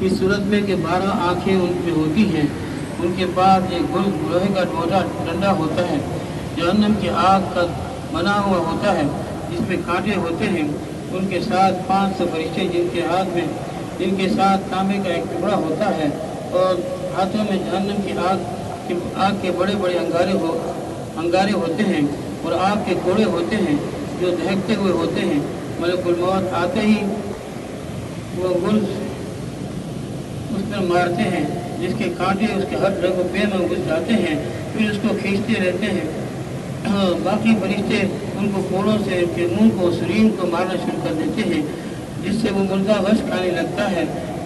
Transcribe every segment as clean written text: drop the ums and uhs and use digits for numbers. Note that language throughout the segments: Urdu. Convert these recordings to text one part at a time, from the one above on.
اس صورت میں کہ 12 آنکھیں ان میں ہوتی ہیں، ان کے پاس ایک لوہے کا ڈنڈا ہوتا ہے، جہنم کی آگ کا بنا ہوا ہوتا ہے جس میں کانٹے ہوتے ہیں، ان کے ساتھ 500 فرشتے جن کے ساتھ تانبے کا ایک ٹکڑا ہوتا ہے، اور ہاتھوں میں جہنم کی آگ کے بڑے بڑے انگارے ہوتے ہیں، اور آگ کے کوڑے ہوتے ہیں جو دہکتے ہوئے ہوتے ہیں۔ ملک الموت آتے ہی وہ گلز اس پر مارتے ہیں جس کے کانٹے اس کے ہر رگ و پے میں گھس جاتے ہیں، پھر اس کو کھینچتے رہتے ہیں۔ باقی فرشتے ان کو کوڑوں سے ان کے منہ کو سرین کو مارنا شروع کر دیتے ہیں، جس سے وہ مردہ غش کھانے لگتا ہے۔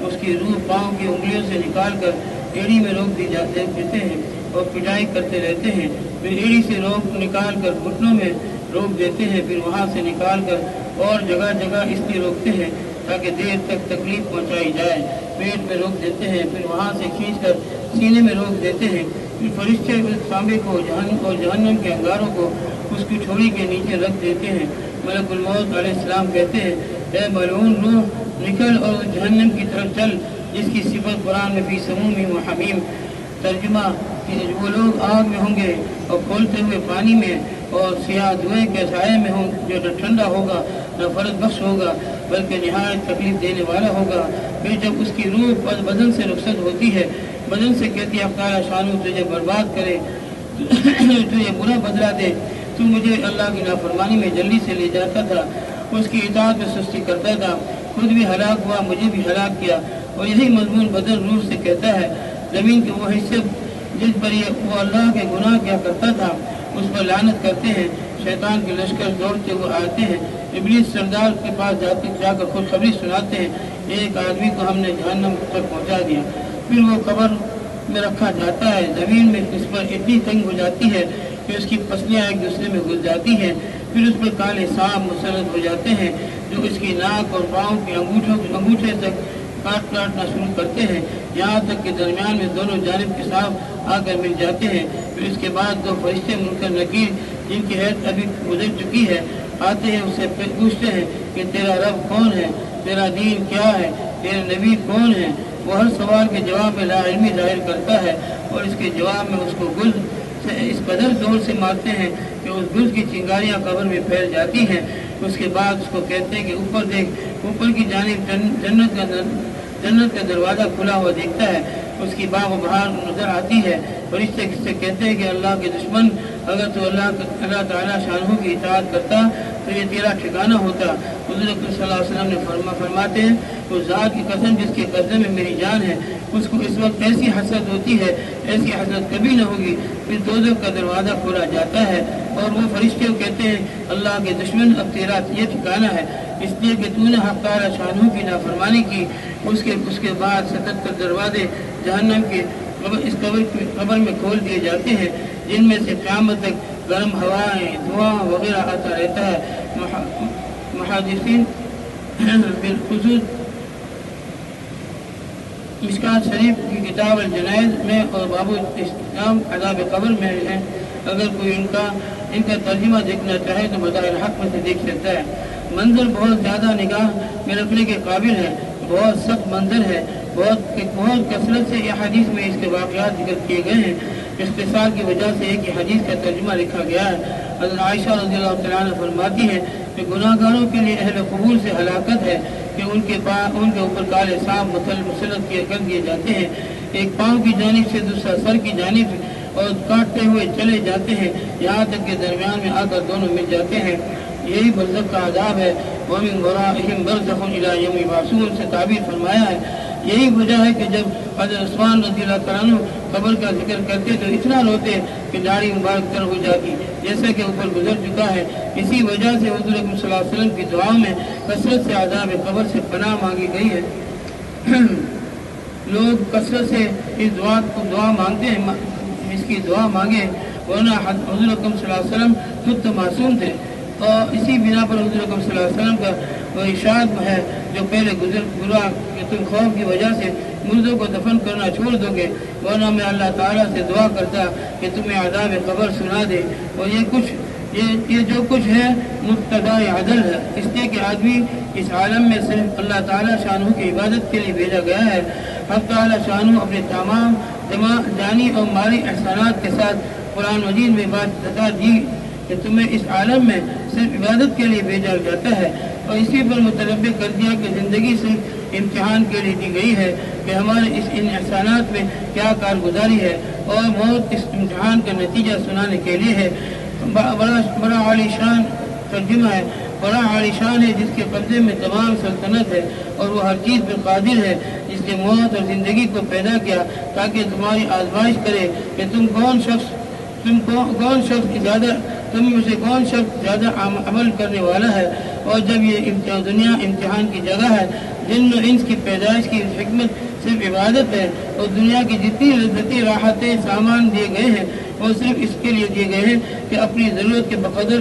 اس کی روح پاؤں کی انگلیوں سے نکال کر ایڑی میں روک دیتے ہیں اور پٹائی کرتے رہتے ہیں، پھر ایڑی سے نکال کر گھٹنوں میں روک دیتے ہیں، پھر وہاں سے نکال کر اور جگہ جگہ اس لیے روکتے ہیں تاکہ دیر تک تکلیف پہنچائی جائے، پیٹ میں روک دیتے ہیں، پھر وہاں سے کھینچ کر سینے میں روک دیتے ہیں، پھر فرشتے اس تانبے کو اور جہنم کے انگاروں کو اس کی ٹھوڑی کے نیچے رکھ دیتے ہیں۔ ملک الموت علیہ السلام کہتے ہیں، اے ملعون روح، نکل اور جہنم کی طرف چل جس کی صفت قرآن میں فی سموم و حمیم، ترجمہ کہ وہ لوگ آگ میں ہوں گے اور کھولتے ہوئے پانی میں اور سیاہ دھوئیں کے سائے میں ہوں، جو نہ ٹھنڈا ہوگا نہ فرد بخش ہوگا بلکہ نہایت تکلیف دینے والا ہوگا۔ پھر جب اس کی روح بدن سے رخصت ہوتی ہے، بدن سے کہتی ہے، افطار شانو تجھے برباد کرے، تجھے برا بدلہ دے، تو مجھے اللہ کی نافرمانی میں جلدی سے لے جاتا تھا، اس کی اطاعت میں سستی کرتا تھا، خود بھی ہلاک ہوا، مجھے بھی ہلاک کیا۔ اور یہی مضمون بدن روح سے کہتا ہے، زمین کے وہ حصے جس پر وہ اللہ کے گناہ کیا کرتا تھا اس پر لعنت کرتے ہیں، شیطان کے لشکر دوڑتے ہوئے آتے ہیں، ابلیس سردار کے پاس جا کر خوشخبری سناتے ہیں، ایک آدمی کو ہم نے جہنم تک پہنچا دیا۔ پھر وہ قبر میں رکھا جاتا ہے، زمین میں اس پر اتنی تنگ ہو جاتی ہے کہ اس کی پسلیاں ایک دوسرے میں گھس جاتی ہیں، پھر اس پر کالے سانپ مسلط ہو جاتے ہیں جو اس کی ناک اور پاؤں کے انگوٹھے تک کاٹنا شروع کرتے ہیں، یہاں تک کہ درمیان میں دونوں جانب کے سانپ آ کر مل جاتے ہیں۔ پھر اس کے بعد دو فرشتے منکر نکیر جن کی حیث ابھی گزر چکی ہے آتے ہیں، اس سے پوچھتے ہیں کہ تیرا رب کون ہے، تیرا دین کیا ہے، تیرے نبی کون ہے؟ وہ ہر سوال کے جواب میں لا علمی ظاہر کرتا ہے اور اس کے جواب میں اس کو گلز سے اس قدر زور سے مارتے ہیں کہ اس گلز کی چنگاریاں قبر میں پھیل جاتی ہیں۔ اس کے بعد اس کو کہتے ہیں کہ اوپر دیکھ، اوپر کی جانب جنت کا دروازہ کھلا ہوا دیکھتا ہے، اس کی باغ و بہار نظر آتی ہے۔ فرشتے سے کہتے ہیں کہ اللہ کے دشمن، اگر تو اللہ تعالیٰ شانہ کی اطاعت کرتا تو یہ تیرا ٹھکانہ ہوتا۔ حضور صلی اللہ علیہ وسلم نے فرماتے ہیں، اس ذات کی قسم جس کے قبضے میں میری جان ہے، اس کو اس وقت ایسی حسرت ہوتی ہے، ایسی حسرت کبھی نہ ہوگی۔ پھر دوزخ کا دروازہ کھولا جاتا ہے اور وہ فرشتے کہتے ہیں، اللہ کے دشمن، اب تیرا یہ ٹھکانہ ہے، اس لیے کہ تو نے حق تعالیٰ شانہ کی نافرمانی کی۔ اس کے بعد 77 دروازے جہنم کے اس قبر میں کھول دیے جاتے ہیں، جن میں سے قیامت تک گرم ہوائیں، دھواں وغیرہ آتا رہتا ہے۔ محدثین بالخصوص مشکات شریف کی کتاب الجنائز میں اور باب الاسلام عذاب قبر میں ہے، اگر کوئی ان کا ترجمہ دیکھنا چاہے تو مدائر حق میں سے دیکھ سکتا ہے۔ منظر بہت زیادہ نگاہ میں رکھنے کے قابل ہے، بہت سخت منظر ہے، بہت کثرت سے یہ حدیث میں اس کے واقعات ذکر کیے گئے ہیں۔ اختصار کی وجہ سے ایک حدیث کا ترجمہ لکھا گیا ہے۔ حضرت عائشہ رضی اللہ تعالیٰ عنہ فرماتی ہے کہ گناہ گاروں کے لیے اہل قبور سے ہلاکت ہے کہ ان کے اوپر کالے سانپ مسلط کر دیے جاتے ہیں، ایک پاؤں کی جانب سے دوسرا سر کی جانب، اور کاٹتے ہوئے چلے جاتے ہیں یہاں تک کہ درمیان میں آ کر دونوں مل جاتے ہیں۔ یہی برزخ کا عذاب ہے۔ وَمِن وَرَائِهِمْ بَرْزَخٌ إِلَىٰ يَوْمِ يُبْعَثُونَ سے تعبیر فرمایا ہے۔ یہی وجہ ہے کہ جب حضرت عثمان رضی اللہ تعالیٰ عنہ قبر کا ذکر کرتے تو اتنا روتے کہ داڑھی مبارک تر ہو جاتی، جیسا کہ اوپر گزر چکا ہے۔ اسی وجہ سے حضور اکرم صلی اللہ علیہ وسلم کی دعاؤں میں کثرت سے عذاب قبر سے پناہ مانگی گئی ہے۔ لوگ کثرت سے اس دعا مانگتے ہیں، اس کی دعا مانگے، ورنہ حضور اکرم صلی اللہ علیہ وسلم خود تو معصوم تھے، اور اسی بنا پر حضور اکرم صلی اللہ علیہ وسلم کا وہ ارشاد ہے جو پہلے گزرا کہ تم خوف کی وجہ سے مردوں کو دفن کرنا چھوڑ دو گے، ورنہ میں اللہ تعالیٰ سے دعا کرتا کہ تمہیں عذاب قبر سنا دے۔ اور یہ کچھ یہ جو کچھ ہے مقتضائے عدل ہے، اس لیے کہ آدمی اس عالم میں صرف اللہ تعالیٰ شانہ کی عبادت کے لیے بھیجا گیا ہے۔ حق تعالیٰ شانہ اپنے تمام جانی اور مالی احسانات کے ساتھ قرآن مجید میں بات بتا دی کہ تمہیں اس عالم میں صرف عبادت کے لیے بھیجا جاتا ہے، اور اسی پر متنبع کر دیا کہ زندگی صرف امتحان کے لیے دی گئی ہے کہ ہمارے ان احسانات میں کیا کارگزاری ہے، اور موت اس امتحان کا نتیجہ سنانے کے لیے ہے۔ بڑا عالی شان ترجمہ ہے، بڑا عالی شان ہے جس کے قبضے میں تمام سلطنت ہے اور وہ ہر چیز پر قادر ہے، جس نے موت اور زندگی کو پیدا کیا تاکہ تمہاری آزمائش کرے کہ تم میں سے کون شخص زیادہ عمل کرنے والا ہے۔ اور جب یہ دنیا امتحان کی جگہ ہے، جن و انس کی پیدائش کی حکمت صرف عبادت ہے، اور دنیا کی جتنی لذتی راحتیں سامان دیے گئے ہیں وہ صرف اس کے لیے دیے گئے ہیں کہ اپنی ضرورت کے بقدر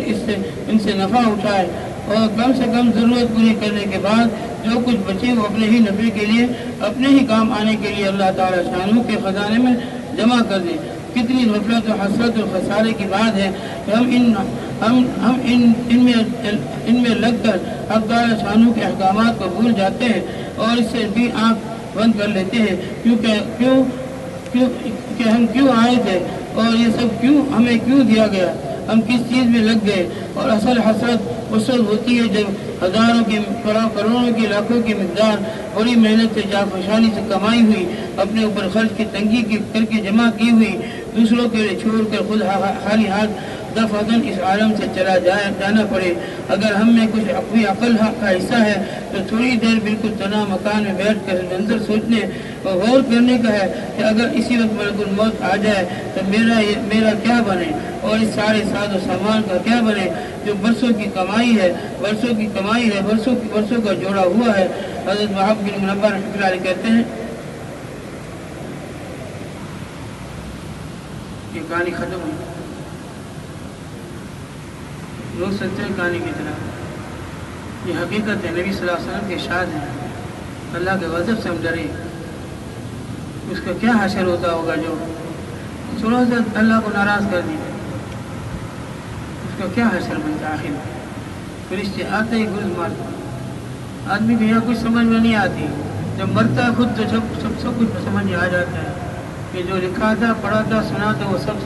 ان سے نفع اٹھائے، اور کم سے کم ضرورت پوری کرنے کے بعد جو کچھ بچے وہ اپنے ہی نفع کے لیے، اپنے ہی کام آنے کے لیے اللہ تعالیٰ شانہ کے خزانے میں جمع کر دیں۔ کتنی غفلت و حسرت اور خسارے کی بات ہے کہ ہم ان میں لگ کر حق تعالیٰ شانہ کے احکامات کو بھول جاتے ہیں اور اس سے بھی آنکھ بند کر لیتے ہیں کہ ہم کیوں آئے تھے اور یہ سب ہمیں کیوں دیا گیا، ہم کس چیز میں لگ گئے۔ اور اصل حسرت اس وقت ہوتی ہے جب ہزاروں کی کروڑوں کی لاکھوں کی مقدار بڑی محنت سے جانفشانی سے کمائی ہوئی، اپنے اوپر خرچ کی تنگی کر کے جمع کی ہوئی، دوسروں کے لیے چھوڑ کر خود خالی ہاتھ دفعتاً اس عالم سے جانا پڑے۔ اگر ہم میں کچھ اپنی عقل کا حصہ ہے تو تھوڑی دیر بالکل تنہا مکان میں بیٹھ کر منظر سوچنے اور غور کرنے کا ہے کہ اگر اسی وقت ملک الموت آ جائے تو میرا کیا بنے، اور اس سارے ساز و سامان کا کیا بنے جو برسوں کی کمائی ہے، برسوں کا جوڑا ہوا ہے۔ حضرت وہاب بن منبہ رحمۃ اللہ علیہ کہتے ہیں یہ کہانی ختم ہوئی، لوگ سچے کہانی کی طرح، یہ حقیقت ہے، نبی صلی اللہ علیہ وسلم کے ارشاد ہیں، اللہ کے غضب سے ہم ڈرے، اس کا کیا حشر ہوتا ہوگا جو تھوڑا سا اللہ کو ناراض کر دیا، اس کا کیا حشر بنتا آخر۔ فرشتے آتے ہی گرز مارتے، آدمی کو یہاں کچھ سمجھ میں نہیں آتی، جب مرتا ہے خود تو سب کچھ سمجھ میں آ جاتا ہے کہ جو لکھا تھا، پڑھا تھا، سنا تھا وہ سب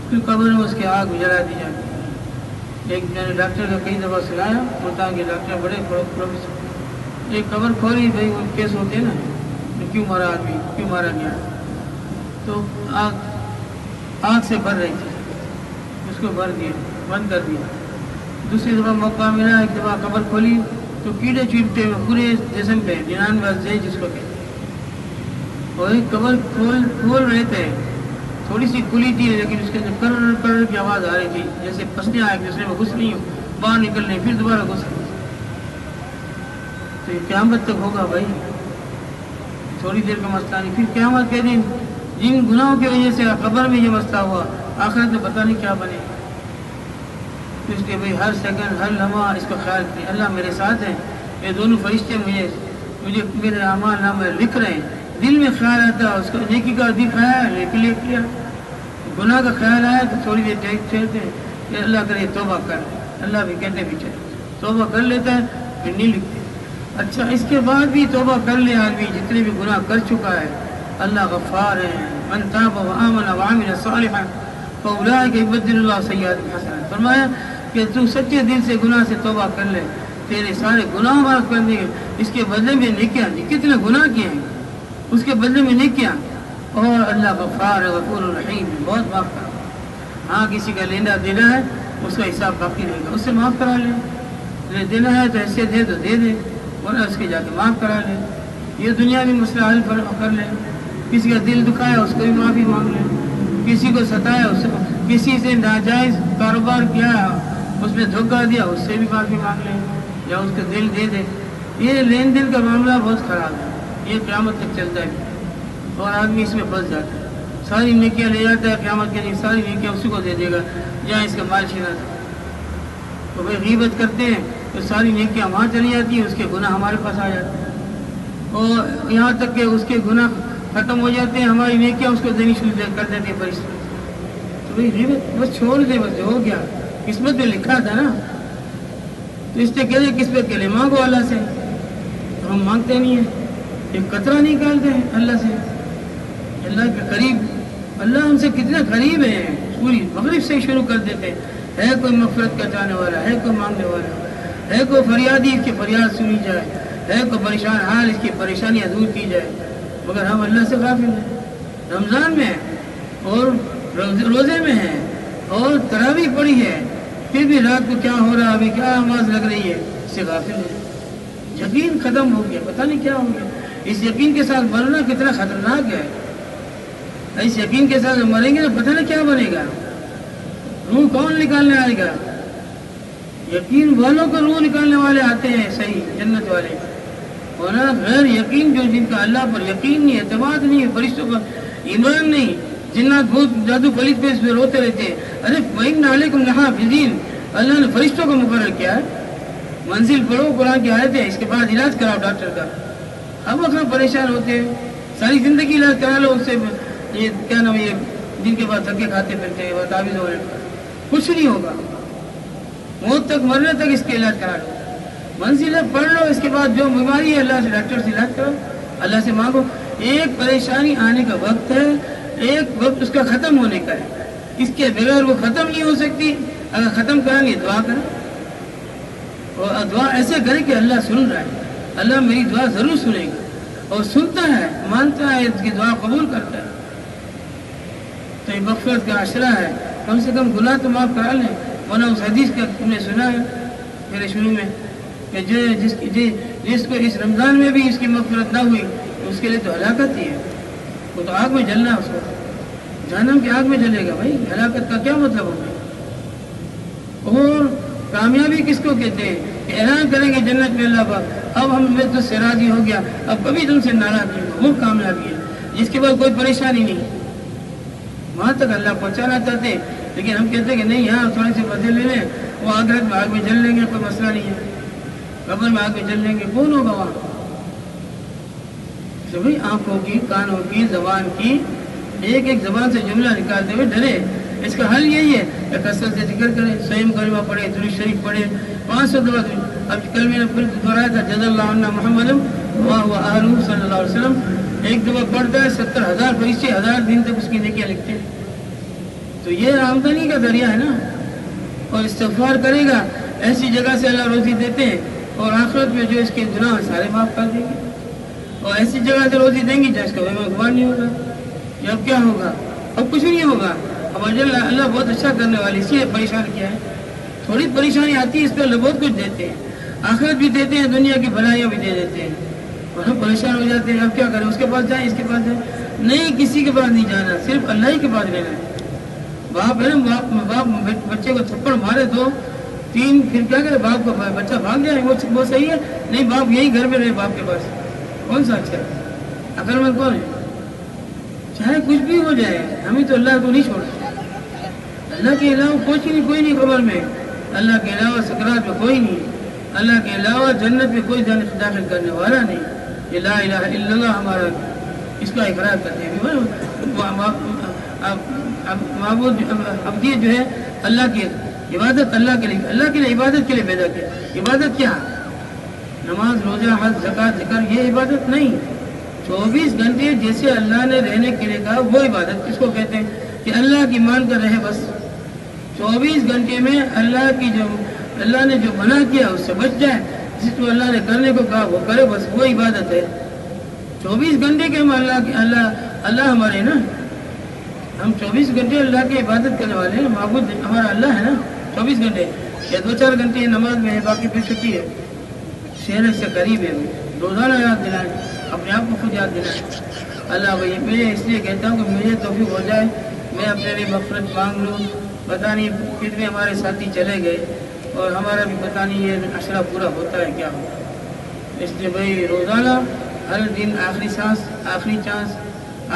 پھر قبر میں اس کی آگ میں جلا دی جاتی ہے۔ ایک میں نے ڈاکٹر کا کئی دفعہ سنایا، ملتان کے ڈاکٹر بڑے پروفیسر، ایک قبر کھولی، بھائی وہ کیس ہوتے ہیں نا، کیوں مرا آدمی، کیوں مارا گیا، تو آگ سے بھر رہی تھی، اس کو بھر دیا، بند کر دیا۔ دوسری دفعہ موقع ملا، ایک دفعہ قبر کھولی تو کیڑے چیٹتے ہوئے پورے جسم پہ، جنان وزے جس کو کہتے ہیں، اور ایک قبر کھول رہے تھے، تھوڑی سی کھلی تھی لیکن اس کے اندر کر کی آواز آ رہی تھی، جیسے پسلیاں ایک دوسرے میں گھس رہی ہوں، باہر نکل رہی، پھر دوبارہ گھس رہی۔ تو یہ قیامت تک ہوگا بھائی، تھوڑی دیر کا مسئلہ نہیں، پھر قیامت کے دن جن گناہوں کی وجہ سے قبر میں یہ مسئلہ ہوا، آخرت میں پتہ نہیں کیا بنے۔ تو اس کے بھائی ہر سیکنڈ، ہر لمحہ اس کا خیال کریں، اللہ میرے ساتھ ہے، یہ دونوں فرشتے مجھے میرے اعمال نامہ لکھ رہے ہیں۔ دل میں خیال آتا ہے، اس کا نیکی کا بھی خیال ہے، لکھ لیا، گناہ کا خیال آیا تو تھوڑی دیر ٹھہرتے ہیں کہ اللہ کرے توبہ کر، اللہ بھی کہتے پیچھے توبہ کر لیتا ہے، پھر نہیں لکھتے۔ اچھا، اس کے بعد بھی توبہ کر لے آدمی، جتنے بھی گناہ کر چکا ہے، اللہ غفار ہے، من تاب وآمن وعمل صالحا فاولئک یبدل اللہ سیئاتہم حسنات۔ فرمایا کہ تو سچے دل سے گناہ سے توبہ کر لے، تیرے سارے گناہ معاف کر دیں گے، اس کے بدلے میں نیکیاں، کتنے گناہ کیے ہیں اس کے بدلے میں نیکیاں، اور اللہ غفار غفور الرحیم، بہت معاف کرا۔ ہاں کسی کا لینا دینا ہے اس کا حساب باقی رہے گا، اس سے معاف کرا لے، دینا ہے تو ایسے دے تو دے دے، ورنہ اس کے جا کے معاف کرا لے، یہ دنیا میں مسئلہ حل کر لے۔ کسی کا دل دکھایا اس کو بھی معافی مانگ لے، کسی کو ستایا، کسی سے ناجائز کاروبار کیا، اس میں دھوکہ دیا، اس سے بھی معافی مانگ لے، یا اس کا دل دے دے۔ یہ لین دین کا معاملہ بہت خراب ہے، یہ قیامت تک چلتا ہے اور آدمی اس میں پھنس جاتا ہے، ساری نیکیاں لے جاتا ہے، قیامت کے دن ساری نیکیاں اسی کو دے دے گا جہاں اس کا مال چھینا تھا۔ تو بھائی غیبت کرتے ہیں تو ساری نیکیاں وہاں چلی جاتی ہیں، اس کے گناہ ہمارے پاس آ جاتے ہیں، اور یہاں تک کہ اس کے گناہ ختم ہو جاتے ہیں، ہماری نیکیاں اس کو دینی شروع کر دیتی ہیں فرشتے۔ تو بھائی غیبت بس چھوڑ دے، بس ہو گیا، قسمت میں لکھا تھا نا. تو اس سے کہتے قسمت کے لیے مانگو اللہ سے، تو ہم مانگتے نہیں ہیں، ایک قطرہ نکالتے ہیں اللہ سے. اللہ کے قریب، اللہ ہم سے کتنے قریب ہیں، پوری مغرب سے شروع کر دیتے ہیں. ہے کوئی مغفرت کا چاہنے والا، ہے کوئی مانگنے والا، ہے کوئی فریادی اس کی فریاد سنی جائے، ہے کوئی پریشان حال اس کی پریشانیاں دور کی جائے. مگر ہم اللہ سے غافل ہیں. رمضان میں اور روزے میں ہیں اور تراویح پڑھی ہے، پھر بھی رات کو کیا ہو رہا، ابھی کیا آواز لگ رہی ہے، اس سے غافل ہے. یقین ختم ہو گیا، پتہ نہیں کیا ہو گیا. اس یقین کے ساتھ مرنا کتنا خطرناک ہے. اس یقین کے ساتھ مریں گے تو پتہ نہیں کیا بنے گا، روح کون نکالنے آئے گا. یقین والوں کو روح نکالنے والے آتے ہیں صحیح جنت والے، ورنہ غیر یقین جو جن کا اللہ پر یقین نہیں، اعتماد نہیں ہے، فرشتوں پر ایمان نہیں، جنات بھوت جادو پلیت پہ اس میں روتے رہتے ہیں. ارے وَإِنَّ عَلَيْكُمْ لَحَافِظِينَ، اللہ نے فرشتوں کو مقرر کیا ہے. منزل پڑھو قرآن کی آیتیں، اس کے بعد علاج کراؤ ڈاکٹر کا. اب وقت پریشان ہوتے ہیں، ساری زندگی علاج کرا لو اس سے، یہ کیا نام، یہ جن کے بعد دھکے کھاتے پھرتے ہیں، تعویذ ہو رہے، کچھ نہیں ہوگا. موت تک، مرنے تک اس کے علاج کرا لو. منزلیں پڑھ لو، اس کے بعد جو بیماری ہے اللہ سے، ڈاکٹر سے علاج کرو، اللہ سے مانگو. ایک پریشانی آنے کا وقت ہے، ایک وقت اس کا ختم ہونے کا ہے. اس کے بغیر وہ ختم نہیں ہو سکتی. اگر ختم کریں گے دعا کریں، اور دعا ایسے کریں کہ اللہ سن رہا ہے، اللہ میری دعا ضرور سنے گا، اور سنتا ہے، مانتا ہے، اس کی دعا قبول کرتا ہے. تو یہ مغفرت کا عشرہ ہے. کم سے کم گناہ تو معاف کرا لیں. ورنہ اس حدیث کا تم نے سنا ہے میرے شروع میں کہ جس کو اس رمضان میں بھی اس کی مغفرت نہ ہوئی تو اس کے لیے تو ہلاکت ہی ہے. وہ تو آگ میں جلنا ہے، اس کو جہنم کی آگ میں جلے گا. بھائی ہلاکت کا کیا مطلب ہوگا؟ اور کامیابی کس کو کہتے ہیں کہ اعلان کریں گے جنت میں اللہ پاک اب ہم میں تو سے راضی ہو گیا، اب کبھی تم سے ناراض نہیں ہوں. وہ کامیابی ہے جس کے بعد کوئی پریشانی نہیں. وہاں تک اللہ پہنچانا چاہتے ہیں، لیکن ہم کہتے ہیں کہ نہیں، یہاں تھوڑے سے مزے لے لیں، وہ آخرت میں آگ میں جل لیں گے، کوئی مسئلہ نہیں ہے. قبر میں آگ میں جل لیں گے، کون ہوگا وہاں؟ تو بھائی آنکھوں کی، کانوں کی، زبان کی، ایک ایک زبان سے جملہ نکالتے ہوئے ڈرے. اس کا حل یہی ہے کہ کثرت سے ذکر کریں، سیم کلمہ پڑھے، درود شریف پڑھے، 500 دفعہ. اب کل میں نے پھر دہرایا تھا، جزا اللہ عنا محمد و آلہ صلی اللہ علیہ وسلم. ایک دفعہ پڑھتا ہے 70,000 فرشتے 1000 دن تک اس کی نیکیاں لکھتے ہیں. تو یہ آمدنی کا ذریعہ ہے نا. اور استغفار کرے گا، ایسی جگہ سے اللہ روزی دیتے ہیں، اور آخرت میں جو اس کے گناہ سارے معاف کر دیں گے. اور ایسی جگہ سے روزی دیں گی جس کا گمان نہیں ہوگا. یہ اب کیا ہوگا؟ اب کچھ نہیں ہوگا. اب اللہ بہت اچھا کرنے والی، اسی لیے پریشان کیا ہے. تھوڑی پریشانی آتی ہے، اس پہ اللہ بہت کچھ دیتے ہیں، آخرت بھی دیتے ہیں، دنیا کی بھلائیاں بھی دے دیتے ہیں. اور ہم پریشان ہو جاتے ہیں، اب کیا کریں؟ اس کے پاس جائیں، اس کے پاس جائیں. نہیں، کسی کے پاس نہیں جانا، صرف اللہ ہی کے پاس رہنا ہے. باپ ہے نا، باپ بچے کو تھپڑ مارے 2 3، پھر کیا کرے؟ باپ کو بچہ بھاگ جائے، وہ صحیح ہے؟ نہیں، باپ یہی گھر میں رہے، باپ کے پاس. کون سا اچھا ہے؟ عقل مند کون ہے؟ چاہے کچھ بھی ہو جائے، ہمیں تو اللہ کو نہیں چھوڑنا. اللہ کے علاوہ کوئی نہیں قبر میں، اللہ کے علاوہ سکرات میں کوئی نہیں، اللہ کے علاوہ جنت میں کوئی داخل کرنے والا نہیں. یہ لا الہ الا اللہ ہمارا، اس کا اقرار کرتے ہیں. معبود عبدیت جو ہے اللہ کی عبادت، اللہ کے لیے عبادت کے لیے پیدا کیا. عبادت کیا؟ نماز، روزہ، حج، زکوٰۃ، ذکر، یہ عبادت نہیں. 24 گھنٹے جیسے اللہ نے رہنے کے لیے کہا وہ عبادت کس کو کہتے ہیں؟ کہ اللہ کی مان کر رہے بس. 24 گھنٹے میں اللہ نے جو منع کیا اس سے بچ جائے، جس کو اللہ نے کرنے کو کہا وہ کرے، بس وہ عبادت ہے. 24 گھنٹے کے ہم اللہ ہمارے نا، ہم 24 گھنٹے اللہ کی عبادت کرنے والے ہیں. معبود ہمارا اللہ ہے نا. 24 گھنٹے یا 2-4 گھنٹے نماز میں ہے، باقی پھر چھٹی ہے. شہر سے قریب ہے، روزانہ یاد دلائیں، اپنے آپ کو خود یاد دلائیں. اللہ بھائی میں اس لیے کہتا ہوں کہ مجھے توفیق ہو جائے، میں اپنے لیے مغفرت مانگ لوں. پتہ نہیں کتنے ہمارے ساتھی چلے گئے، اور ہمارا بھی پتہ نہیں یہ عشرہ پورا ہوتا ہے کیا ہوتا. اس لیے بھائی روزانہ، ہر دن، آخری سانس، آخری چانس،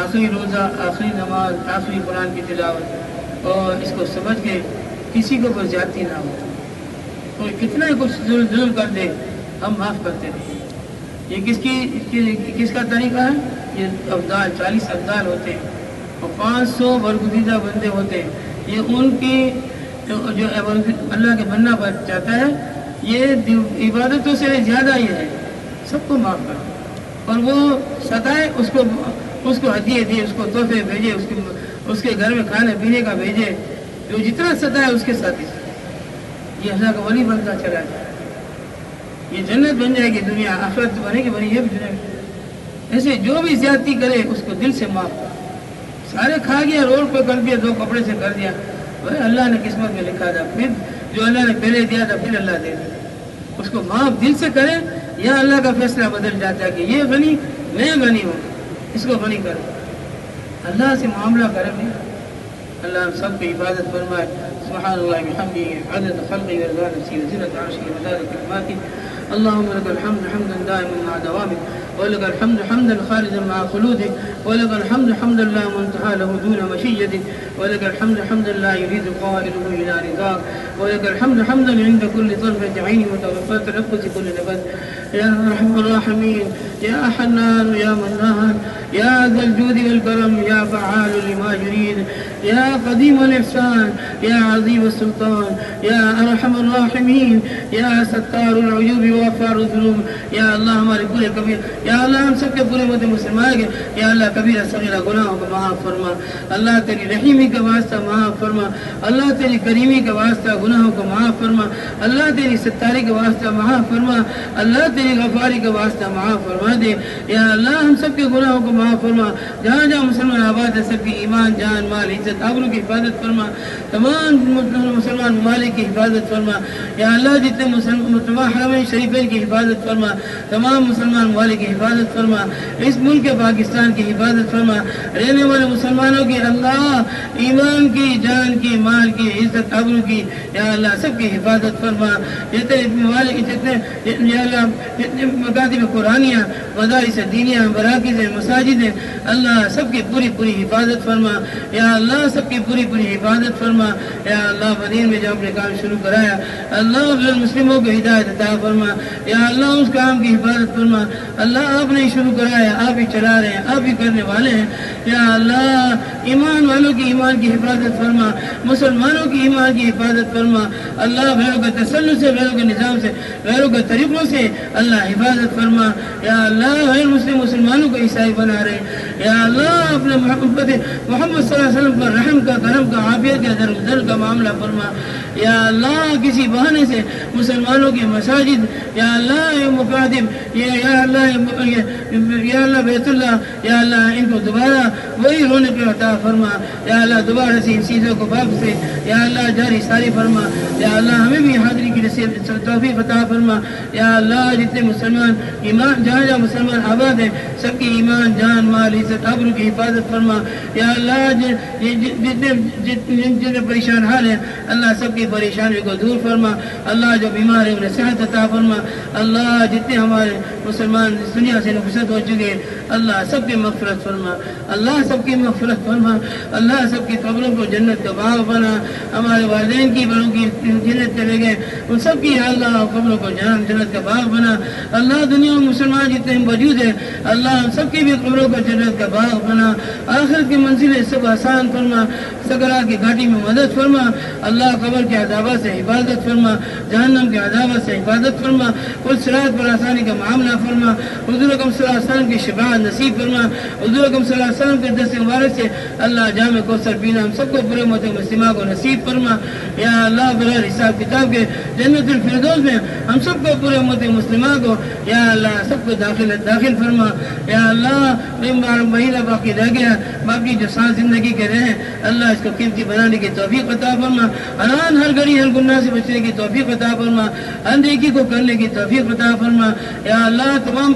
آخری روزہ، آخری نماز، آخری قرآن کی تلاوت، اور اس کو سمجھ کے کسی کو کوئی زیادتی نہ ہو. کوئی کتنا ہی کچھ ظلم کر دے، ہم معاف کرتے رہیں. یہ کس کا طریقہ ہے؟ یہ افضال 40 افضال ہوتے ہیں، اور 500 برگزیدہ بندے ہوتے ہیں. یہ ان کی جو اللہ کے بننا پر چاہتا ہے، یہ عبادتوں سے زیادہ یہ ہے، سب کو معاف کر اور وہ ستائے اس کو ہدیے دے، اس کو تحفے بھیجے، اس کے گھر میں کھانے پینے کا بھیجے، جو جتنا ستائے اس کے ساتھ ہی یہ اللہ کا ولی بنتا چلا جائے، یہ جنت بن جائے گی، دنیا آخرت بنے گی بنی، یہ بھی جنت۔ ایسے جو بھی زیادتی کرے اس کو دل سے معاف کر، سارے کھا گیا، روڈ پہ کر دیا، 2 کپڑے سے کر دیا، اللہ نے قسمت میں لکھا تھا، پھر جو اللہ نے پہلے دیا تھا پھر اللہ دے دیا، اس کو معاف دل سے کرے، یا اللہ کا فیصلہ بدل جاتا ہے کہ یہ غنی میں غنی ہوں، اس کو غنی کرے، اللہ سے معاملہ کرے نہیں۔ اللہ ہم سب کی حفاظت فرمائے۔ سبحان اللہ بحمدہ عدد خلقہ ورضا نفسہ وزنة عرشہ ومداد کلماتہ۔ اللهم لك الحمد حمدا دائما مع دوامه، ولك الحمد حمدا خالدا مع خلوده، ولك الحمد حمدا لا منتهى له دون مشيته، ولك الحمد حمدا لا يريد قائله الى رضاك، ولك الحمد حمدا عند كل طرفة عين وتوفى تنفس كل نفس، يا ارحم الراحمين، يا حنان، يا منان، يا ذا الجود والكرم، يا فعال لما يريد، يا قديم الإحسان، يا عظيم السلطان، يا أرحم الراحمين، يا ستار العيوب وغفار الذنوب، یا اللہ ہمارے پورے کبیر، یا اللہ ہم سب کے پورے امت مسلمان کے، یا اللہ کبیرہ صغیرہ گناہوں کو معاف فرما، اللہ تیری رحیمی کا واسطہ معاف فرما، اللہ تیری کریمی کا واسطہ گناہوں کو معاف فرما، اللہ تیری ستاری کا واسطہ معاف فرما، اللہ تیری غفاری کا واسطہ معاف فرما دے، یا اللہ ہم سب کے گناہوں کو معاف فرما، جہاں جہاں مسلمان آباد ہے سب کی ایمان، جان، مال، عزت، آبرو کی حفاظت فرما، تمام مسلمان ممالک کی حفاظت فرما، یا اللہ جتنے مسلمان حرمین شریفین کی حفاظت فرما، تمام مسلمان ممالک کی حفاظت فرما، اس ملک پاکستان کی حفاظت فرما، رہنے والے مسلمانوں کی اللہ ایمان کی، جان کی، مال کی، عزت، آبرو کی، یا اللہ سب کی حفاظت فرما، جتنے ممالک جتنے یا اللہ جتنے مکاتب قرآنیہ، مدارس دینیہ، مراکز، مساجد ہیں، اللہ سب کی پوری پوری حفاظت فرما، یا اللہ سب کی پوری پوری حفاظت فرما، یا اللہ مدین میں جو اپنے کام شروع کرایا، اللہ غیر مسلموں کو ہدایت عطا فرما، یا اللہ اس کام کی حفاظت فرما، اللہ آپ نے شروع کرایا، آپ ہی چلا رہے ہیں، آپ ہی کرنے والے ہیں، یا اللہ ایمان والوں کی ایمان کی حفاظت فرما، مسلمانوں کی ایمان کی حفاظت فرما، اللہ غیروں کے تسلط سے، غیروں کے نظام سے، غیروں کے طریقوں سے اللہ حفاظت فرما، یا اللہ غیر مسلمانوں کو عیسائی بنا رہے ہیں، یا اللہ اپنے محبت محمد صلی اللہ علیہ وسلم پر رحم کا، کرم کا، عافیت کا، درگزر کا معاملہ فرما، یا اللہ کسی بہانے سے مسلمانوں کے مساجد، یا اللہ مکاتب، یا اللہ بیت اللہ، یا اللہ ان کو دوبارہ وہی رونے پہ عطا فرما، یا اللہ دوبارہ سے ان چیزوں کو باپ سے یا اللہ جاری ساری فرما، یا اللہ ہمیں بھی حاضری کی نصیب توفیق عطا فرما، یا اللہ جتنے مسلمان ایمان، جہاں جہاں مسلمان آباد ہیں سب کی ایمان، جان، مال، عزت، آبرو کی حفاظت فرما، یا اللہ جتنے پریشان حال ہیں اللہ سب کی پریشانی کو دور فرما، اللہ جو بیمار ہیں انہیں صحت عطا فرما، اللہ جتنے ہمارے مسلمان اس دنیا سے نفرت ہو چکے ہیں اللہ سب کی مغفرت فرما، اللہ سب کی مغفرت فرما، اللہ سب کی قبروں کو جنت کا باغ بنا، ہمارے والدین کی بڑوں کی جنت چلے گئے ان سب کی اللہ قبروں کو جنت کا باغ بنا، اللہ دنیا میں مسلمان جتنے موجود ہیں اللہ ہم سب کی بھی قبروں کو جنت کا باغ بنا، آخرت کی منزلیں سب آسان فرما، سکرات کی گھاٹی میں مدد فرما، اللہ قبر کے عذابات سے حفاظت فرما، جہنم کے عذابات سے حفاظت فرما، کل صراط پر آسانی کا معاملہ فرما، حضور اکرم صلی اللہ علیہ وسلم کی شفاعت نصیب فرما، حضور اکرم صلی اللہ علیہ وسلم کے دست مبارک سے اللہ جام کوثر پینا ہم سب کو پورے امت مسلمہ کو نصیب فرما، یا اللہ بغیر حساب کتاب کے جنت الفردوس میں ہم سب کو پورے امت مسلمہ کو یا اللہ سب کو داخل فرما، یا اللہ مہینہ باقی رہ گیا، باقی جو سانس زندگی کے رہے اللہ اس کو قیمتی بنانے کی توفیق عطا فرما، حرام ہر گھڑی ہر گناہ سے بچنے کی توفیق عطا فرما، اندیکی کو کرنے کی توفیق عطا فرما، یا اللہ تمام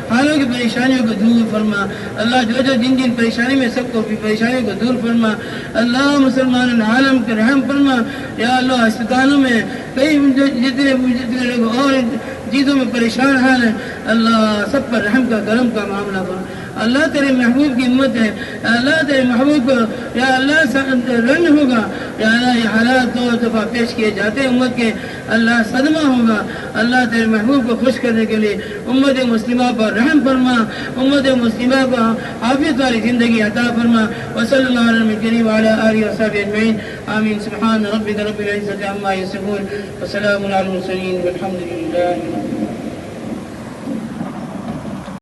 حالوں کی پریشانیوں کو دور فرما، اللہ جو جن پریشانی میں سب کو پریشانیوں کو دور فرما، اللہ مسلمان عالم کے رحم فرما، یا اللہ اسپتالوں میں کئی جتنے لوگ اور چیزوں میں پریشان حال ہیں اللہ سب پر رحم کا کرم کا معاملہ فرما، اللہ تیرے محبوب کی امت ہے، اللہ تیرے محبوب کو یا اللہ رنج ہوگا، یا اللہ یہ حالات دو دفعہ پیش کیے جاتے ہیں امت کے، اللہ صدمہ ہوگا، اللہ تیرے محبوب کو خوش کرنے کے لیے امت مسلمہ پر رحم فرما، امت مسلمہ کو حافظ والی زندگی عطا فرما، وصلی اللہ علیہ وسلم وعلی آلہ وصحبہ اجمعین، آمین۔ سبحان ربک رب العزۃ عما یصفون وسلام علی المرسلین والحمد للہ۔